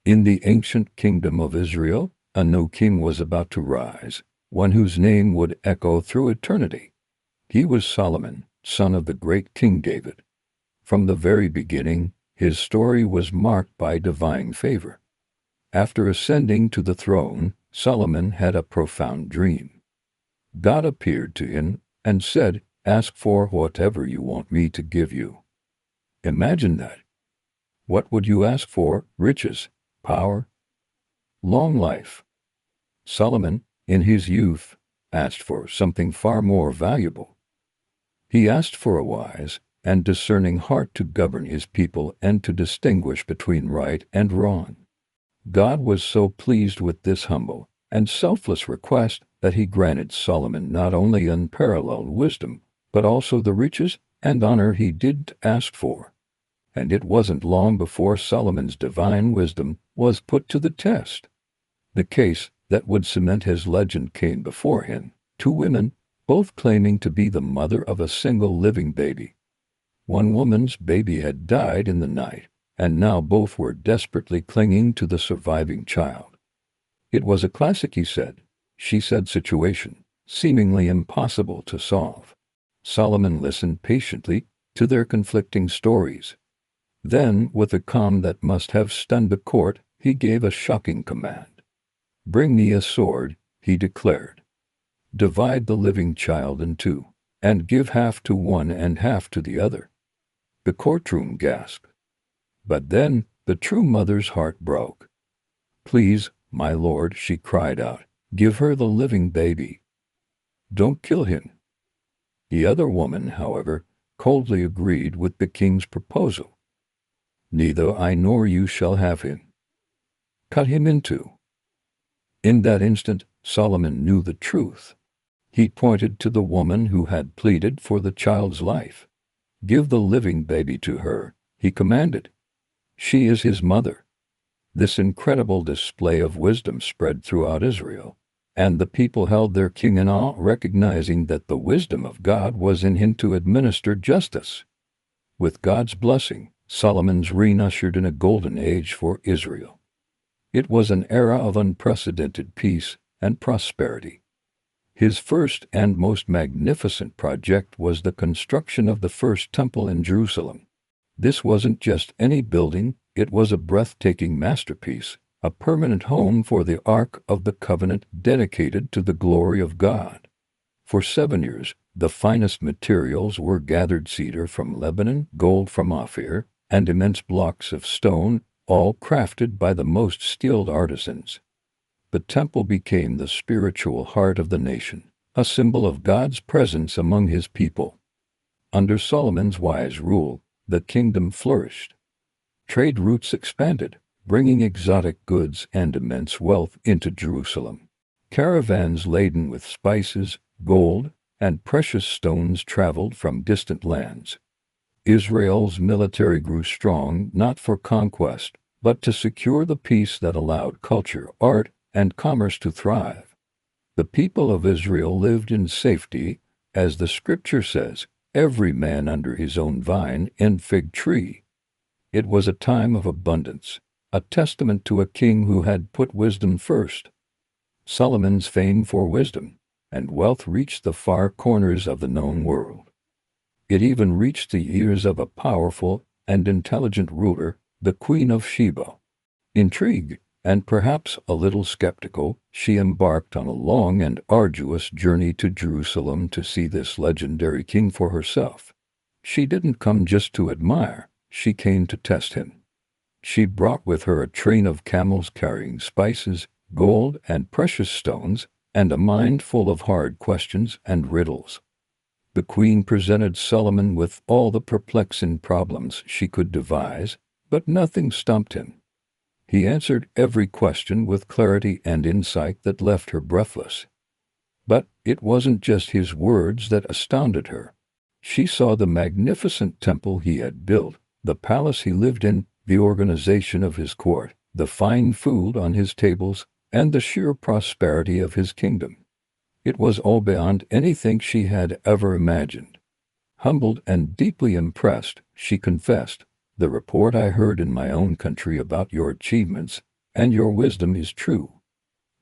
In the ancient kingdom of Israel, a new king was about to rise, one whose name would echo through eternity. He was Solomon, son of the great King David. From the very beginning, his story was marked by divine favor. After ascending to the throne, Solomon had a profound dream. God appeared to him and said, "Ask for whatever you want me to give you." Imagine that. What would you ask for? Riches? Power? Long life? Solomon, in his youth, asked for something far more valuable. He asked for a wise and discerning heart to govern his people and to distinguish between right and wrong. God was so pleased with this humble and selfless request that he granted Solomon not only unparalleled wisdom, but also the riches and honor he did ask for. And it wasn't long before Solomon's divine wisdom was put to the test. The case that would cement his legend came before him: two women, both claiming to be the mother of a single living baby. One woman's baby had died in the night, and now both were desperately clinging to the surviving child. It was a classic she said situation, seemingly impossible to solve. Solomon listened patiently to their conflicting stories. Then, with a calm that must have stunned the court, he gave a shocking command. "Bring me a sword," he declared. "Divide the living child in two, and give half to one and half to the other." The courtroom gasped. But then the true mother's heart broke. "Please, my lord," she cried out, "give her the living baby. Don't kill him." The other woman, however, coldly agreed with the king's proposal. "Neither I nor you shall have him. Cut him in two." In that instant, Solomon knew the truth. He pointed to the woman who had pleaded for the child's life. "Give the living baby to her," he commanded. "She is his mother." This incredible display of wisdom spread throughout Israel, and the people held their king in awe, recognizing that the wisdom of God was in him to administer justice. With God's blessing, Solomon's reign ushered in a golden age for Israel. It was an era of unprecedented peace and prosperity. His first and most magnificent project was the construction of the first temple in Jerusalem. This wasn't just any building, it was a breathtaking masterpiece, a permanent home for the Ark of the Covenant dedicated to the glory of God. For 7 years, the finest materials were gathered: cedar from Lebanon, gold from Ophir, and immense blocks of stone, all crafted by the most skilled artisans. The temple became the spiritual heart of the nation, a symbol of God's presence among his people. Under Solomon's wise rule, the kingdom flourished. Trade routes expanded, bringing exotic goods and immense wealth into Jerusalem. Caravans laden with spices, gold, and precious stones traveled from distant lands. Israel's military grew strong not for conquest, but to secure the peace that allowed culture, art, and commerce to thrive. The people of Israel lived in safety, as the scripture says, "Every man under his own vine and fig tree." It was a time of abundance, a testament to a king who had put wisdom first. Solomon's fame for wisdom and wealth reached the far corners of the known world. It even reached the ears of a powerful and intelligent ruler, the Queen of Sheba. Intrigued, and perhaps a little skeptical, she embarked on a long and arduous journey to Jerusalem to see this legendary king for herself. She didn't come just to admire, she came to test him. She brought with her a train of camels carrying spices, gold, and precious stones, and a mind full of hard questions and riddles. The queen presented Solomon with all the perplexing problems she could devise, but nothing stumped him. He answered every question with clarity and insight that left her breathless. But it wasn't just his words that astounded her. She saw the magnificent temple he had built, the palace he lived in, the organization of his court, the fine food on his tables, and the sheer prosperity of his kingdom. It was all beyond anything she had ever imagined. Humbled and deeply impressed, she confessed, "The report I heard in my own country about your achievements and your wisdom is true.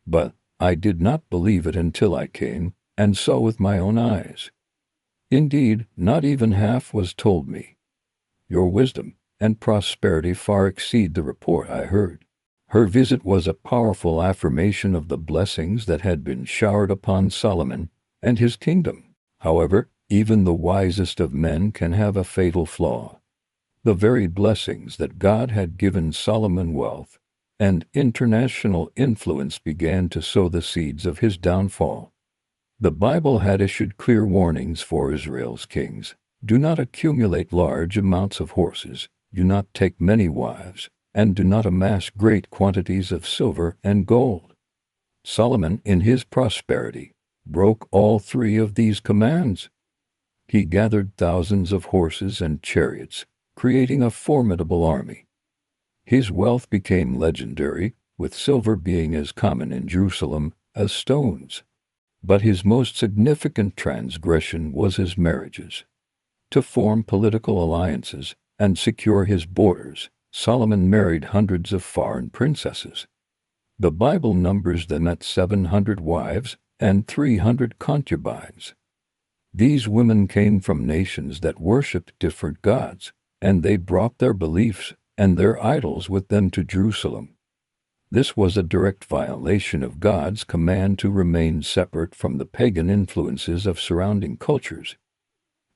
But I did not believe it until I came and saw with my own eyes. Indeed, not even half was told me. Your wisdom and prosperity far exceed the report I heard." Her visit was a powerful affirmation of the blessings that had been showered upon Solomon and his kingdom. However, even the wisest of men can have a fatal flaw. The very blessings that God had given Solomon, wealth and international influence, began to sow the seeds of his downfall. The Bible had issued clear warnings for Israel's kings. Do not accumulate large amounts of horses, do not take many wives, and do not amass great quantities of silver and gold. Solomon, in his prosperity, broke all three of these commands. He gathered thousands of horses and chariots, creating a formidable army. His wealth became legendary, with silver being as common in Jerusalem as stones. But his most significant transgression was his marriages. To form political alliances and secure his borders, Solomon married hundreds of foreign princesses. The Bible numbers them at 700 wives and 300 concubines. These women came from nations that worshipped different gods, and they brought their beliefs and their idols with them to Jerusalem. This was a direct violation of God's command to remain separate from the pagan influences of surrounding cultures.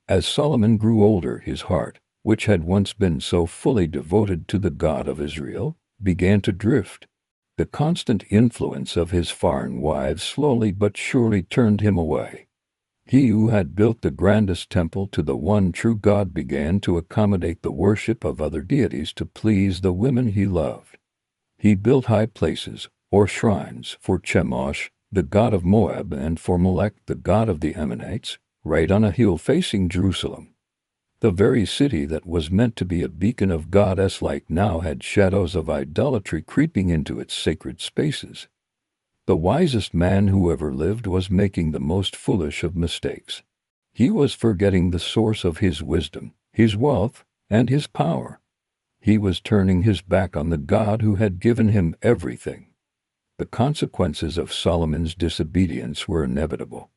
As Solomon grew older, his heart, which had once been so fully devoted to the God of Israel, began to drift. The constant influence of his foreign wives slowly but surely turned him away. He who had built the grandest temple to the one true God began to accommodate the worship of other deities to please the women he loved. He built high places, or shrines, for Chemosh, the god of Moab, and for Molech, the god of the Ammonites, right on a hill facing Jerusalem. The very city that was meant to be a beacon of God's light now had shadows of idolatry creeping into its sacred spaces. The wisest man who ever lived was making the most foolish of mistakes. He was forgetting the source of his wisdom, his wealth, and his power. He was turning his back on the God who had given him everything. The consequences of Solomon's disobedience were inevitable.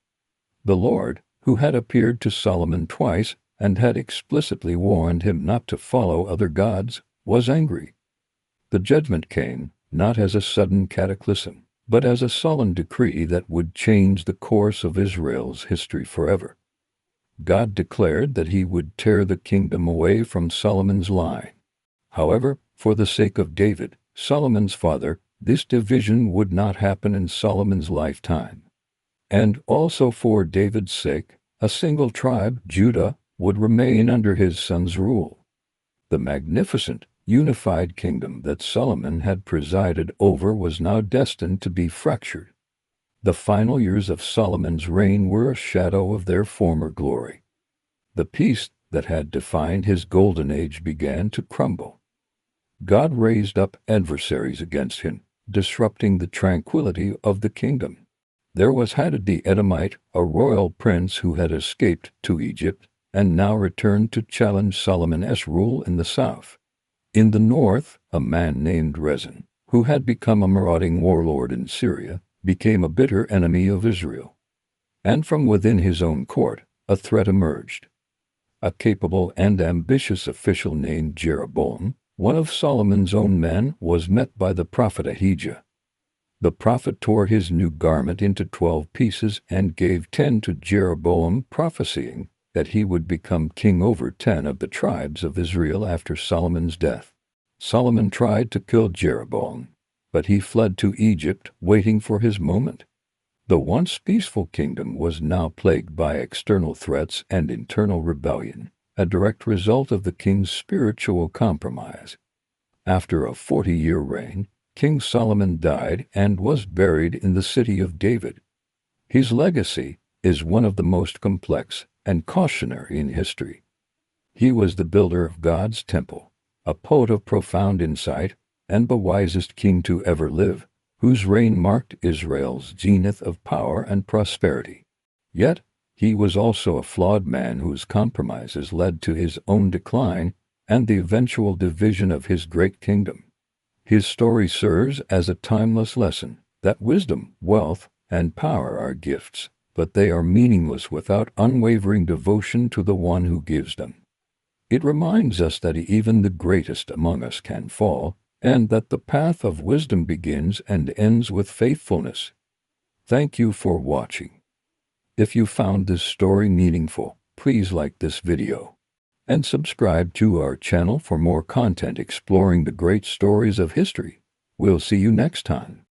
The Lord, who had appeared to Solomon twice and had explicitly warned him not to follow other gods, was angry. The judgment came, not as a sudden cataclysm, but as a solemn decree that would change the course of Israel's history forever. God declared that he would tear the kingdom away from Solomon's line. However, for the sake of David, Solomon's father, this division would not happen in Solomon's lifetime. And also for David's sake, a single tribe, Judah, would remain under his son's rule. The magnificent, unified kingdom that Solomon had presided over was now destined to be fractured. The final years of Solomon's reign were a shadow of their former glory. The peace that had defined his golden age began to crumble. God raised up adversaries against him, disrupting the tranquility of the kingdom. There was Hadad the Edomite, a royal prince who had escaped to Egypt and now returned to challenge Solomon's rule in the south. In the north, a man named Rezin, who had become a marauding warlord in Syria, became a bitter enemy of Israel. And from within his own court, a threat emerged. A capable and ambitious official named Jeroboam, one of Solomon's own men, was met by the prophet Ahijah. The prophet tore his new garment into 12 pieces and gave 10 to Jeroboam, prophesying that he would become king over 10 of the tribes of Israel after Solomon's death. Solomon tried to kill Jeroboam, but he fled to Egypt, waiting for his moment. The once peaceful kingdom was now plagued by external threats and internal rebellion, a direct result of the king's spiritual compromise. After a 40-year reign, King Solomon died and was buried in the city of David. His legacy is one of the most complex and cautionary in history. He was the builder of God's temple, a poet of profound insight, and the wisest king to ever live, whose reign marked Israel's zenith of power and prosperity. Yet, he was also a flawed man whose compromises led to his own decline and the eventual division of his great kingdom. His story serves as a timeless lesson that wisdom, wealth, and power are gifts, but they are meaningless without unwavering devotion to the one who gives them. It reminds us that even the greatest among us can fall, and that the path of wisdom begins and ends with faithfulness. Thank you for watching. If you found this story meaningful, please like this video and subscribe to our channel for more content exploring the great stories of history. We'll see you next time.